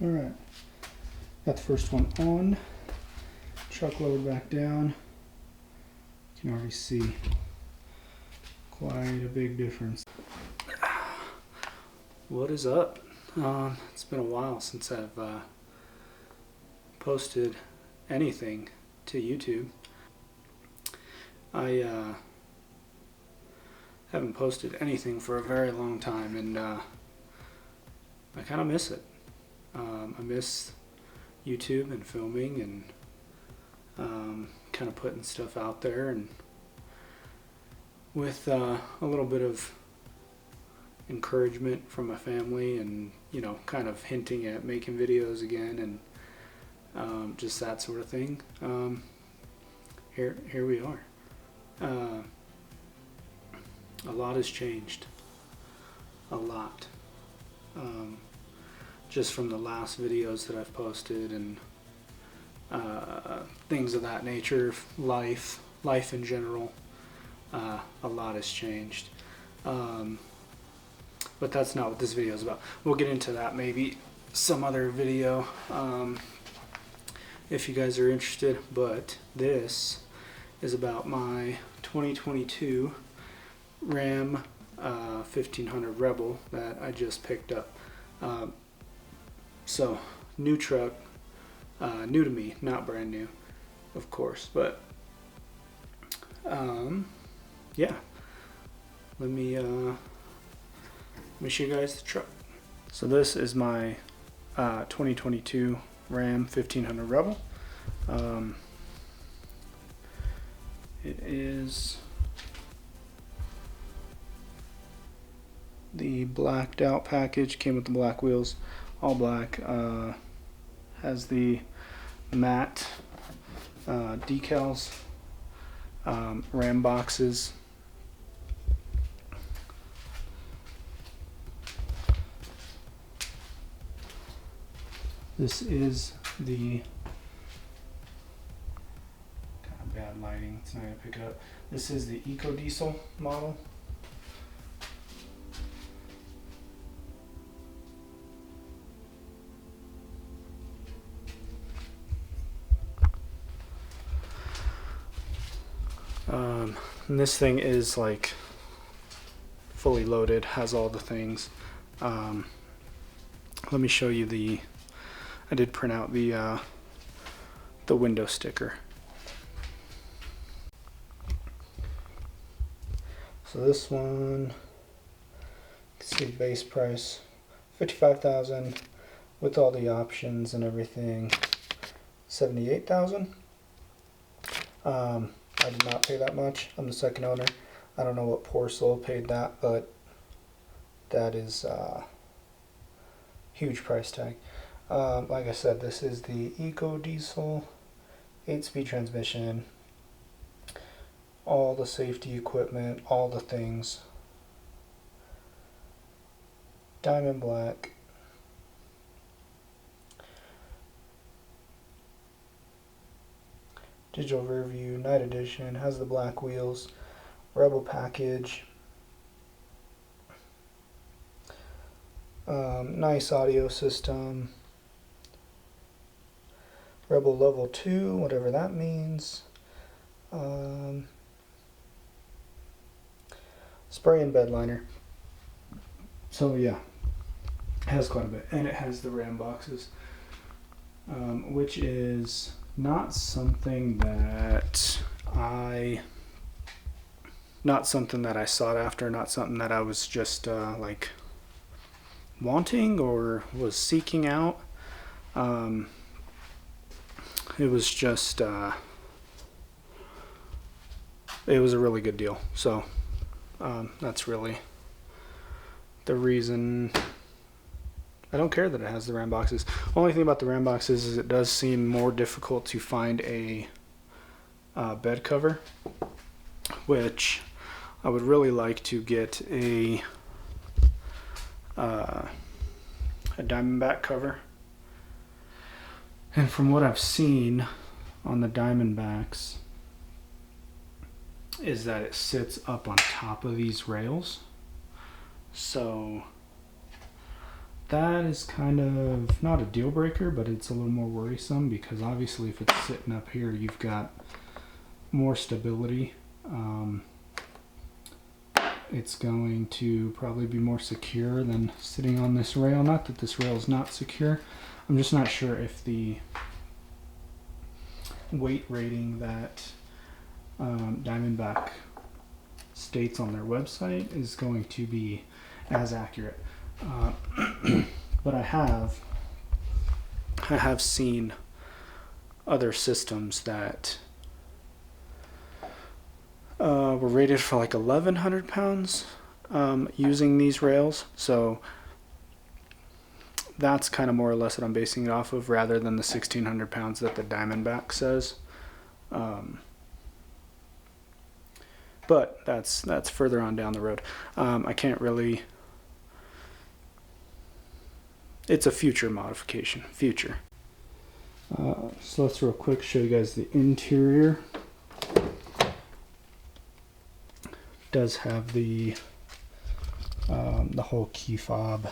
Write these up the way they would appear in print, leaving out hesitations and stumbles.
Alright, got the first one on. Truck lowered back down. You can already see quite a big difference. What is up? It's been a while since I've posted anything to YouTube. I haven't posted anything for a very long time, and I kind of miss it. I miss YouTube and filming and kind of putting stuff out there, and with a little bit of encouragement from my family, and kind of hinting at making videos again, and just that sort of thing. Here we are. A lot has changed. A lot. Just from the last videos that I've posted, and things of that nature, life in general. A lot has changed. But that's not what this video is about. We'll get into that maybe some other video if you guys are interested. But this is about my 2022 Ram 1500 Rebel that I just picked up. So, new truck, new to me, not brand new, of course, but yeah, let me show you guys the truck. So this is my 2022 Ram 1500 Rebel. It is the blacked out package, came with the black wheels, all black, has the matte decals, Ram boxes. This is the kind of bad lighting, it's not going to pick it up. This is the Eco Diesel model. And this thing is like fully loaded, has all the things. Let me show you I did print out the window sticker. So this one, you can see base price $55,000 with all the options and everything, $78,000. I did not pay that much. I'm the second owner. I don't know what poor soul paid that, but that is huge price tag. Like I said, this is the Eco Diesel 8-speed transmission, all the safety equipment, all the things, diamond black. Digital rear view, night edition, has the black wheels, Rebel package, nice audio system, Rebel level 2, whatever that means, spray and bed liner. So yeah, it has quite a bit, and it has the Ram boxes, which is not something that I sought after, not something that I was just like wanting or was seeking out. It was just it was a really good deal. So that's really the reason. I don't care that it has the Ram boxes. Only thing about the Ram boxes is it does seem more difficult to find a bed cover, which I would really like to get a Diamondback cover. And from what I've seen on the Diamondbacks is that it sits up on top of these rails. So that is kind of not a deal breaker, but it's a little more worrisome because obviously if it's sitting up here, you've got more stability. It's going to probably be more secure than sitting on this rail. Not that this rail is not secure. I'm just not sure if the weight rating that Diamondback states on their website is going to be as accurate. But I have seen other systems that were rated for like 1,100 pounds using these rails. So that's kind of more or less what I'm basing it off of, rather than the 1,600 pounds that the Diamondback says. But that's further on down the road. I can't really. It's a future modification. Future. So let's real quick show you guys the interior. Does have the whole key fob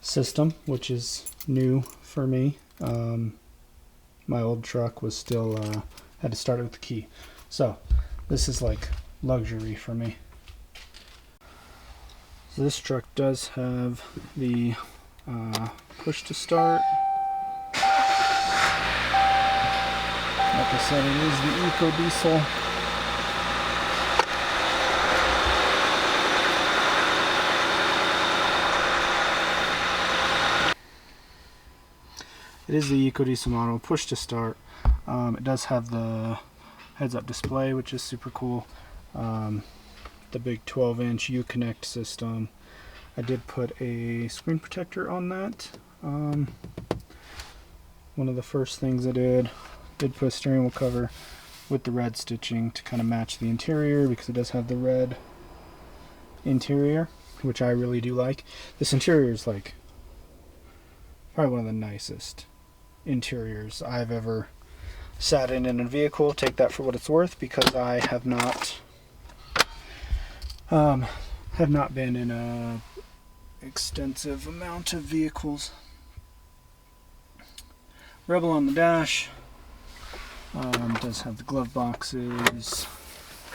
system, which is new for me. My old truck was still had to start it with the key, so this is like luxury for me. So this truck does have the push to start. Like I said, it is the EcoDiesel. It is the EcoDiesel model, push to start. It does have the heads-up display, which is super cool. The big 12-inch Uconnect system. I did put a screen protector on that. One of the first things I did put a steering wheel cover with the red stitching to kind of match the interior, because it does have the red interior, which I really do like. This interior is like probably one of the nicest interiors I've ever sat in a vehicle. Take that for what it's worth, because I have not been in a extensive amount of vehicles. Rebel on the dash. Does have the glove boxes,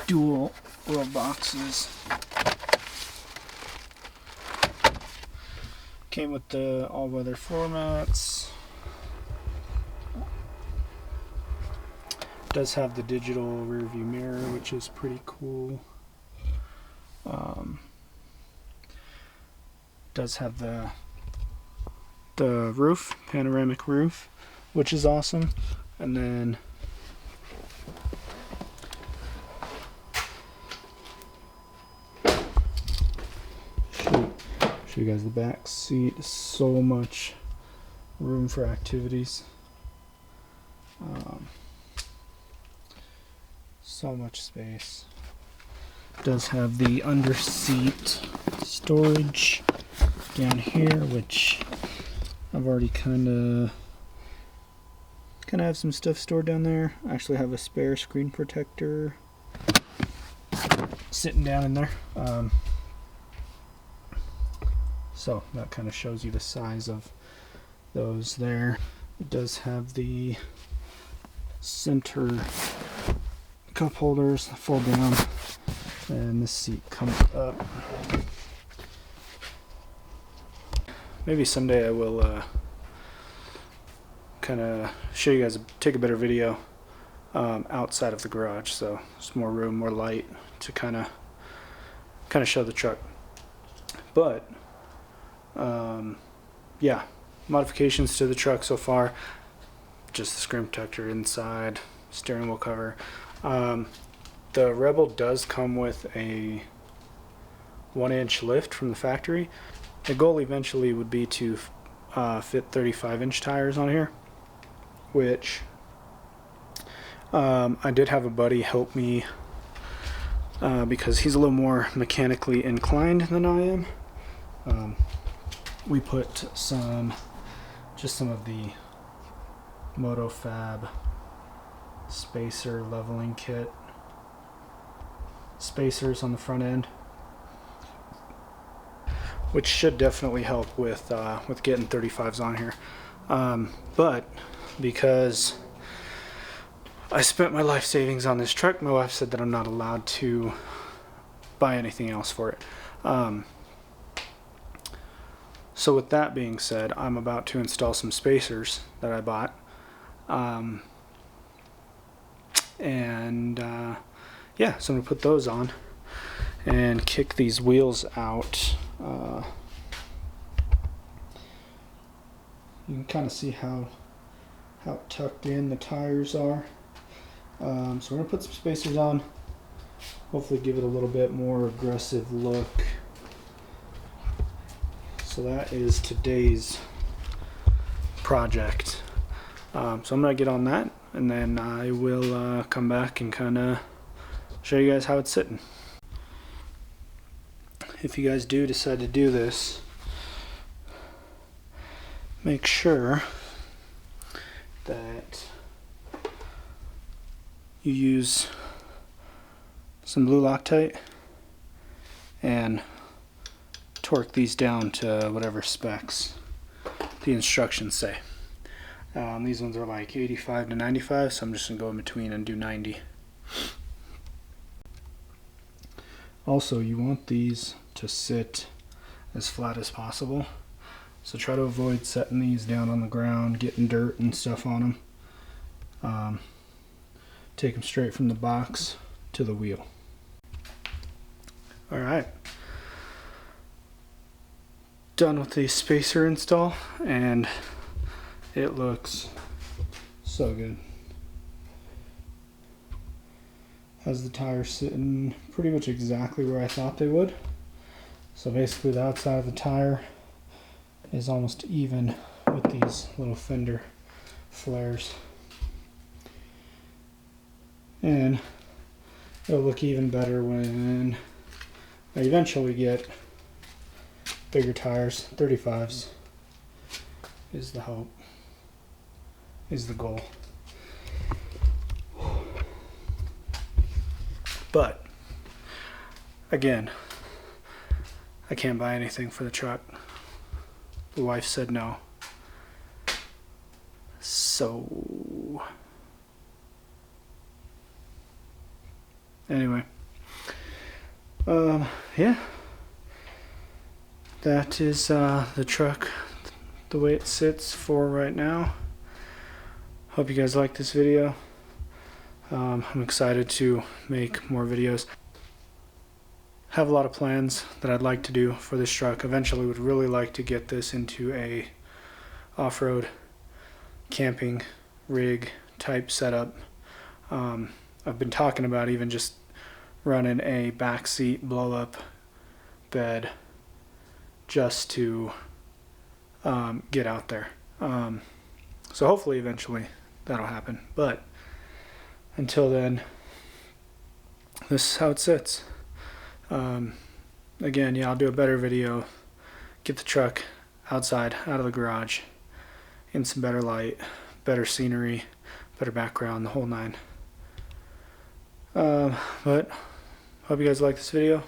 dual glove boxes. Came with the all-weather floor mats. Does have the digital rear view mirror, which is pretty cool. Does have the roof, panoramic roof, which is awesome. And then show you guys the back seat. So much room for activities. So much space. Does have the under seat storage down here, which I've already kind of have some stuff stored down there. I actually have a spare screen protector sitting down in there. So that kind of shows you the size of those there. It does have the center cup holders, fold down, and this seat comes up. Maybe someday I will kind of show you guys, take a better video outside of the garage, so there's more room, more light to kind of show the truck. But yeah, modifications to the truck so far: just the screen protector inside, steering wheel cover. The Rebel does come with a 1-inch lift from the factory. The goal eventually would be to fit 35-inch tires on here, which I did have a buddy help me because he's a little more mechanically inclined than I am. We put some of the MotoFab spacer leveling kit spacers on the front end, which should definitely help with getting 35s on here. But because I spent my life savings on this truck, my wife said that I'm not allowed to buy anything else for it. So with that being said, I'm about to install some spacers that I bought. Yeah, so I'm gonna put those on and kick these wheels out. You can kind of see how tucked in the tires are. So we're gonna put some spacers on, hopefully give it a little bit more aggressive look. So that is today's project. So I'm gonna get on that, and then I will come back and kind of show you guys how it's sitting. If you guys do decide to do this, make sure that you use some blue Loctite and torque these down to whatever specs the instructions say. These ones are like 85 to 95, so I'm just gonna go in between and do 90. Also, you want these to sit as flat as possible, so try to avoid setting these down on the ground, getting dirt and stuff on them. Take them straight from the box to the wheel. Alright, done with the spacer install, and it looks so good. Has the tires sitting pretty much exactly where I thought they would. So basically the outside of the tire is almost even with these little fender flares. And it'll look even better when I eventually get bigger tires. 35s is the hope, is the goal. But again, I can't buy anything for the truck. The wife said no. So anyway, yeah, that is the truck, the way it sits for right now. Hope you guys like this video. I'm excited to make more videos. Have a lot of plans that I'd like to do for this truck. Eventually would really like to get this into a off-road camping rig type setup. I've been talking about even just running a backseat blow-up bed just to get out there. So hopefully eventually that'll happen. But until then, this is how it sits. Again, yeah, I'll do a better video, get the truck outside, out of the garage, in some better light, better scenery, better background, the whole nine. But hope you guys like this video.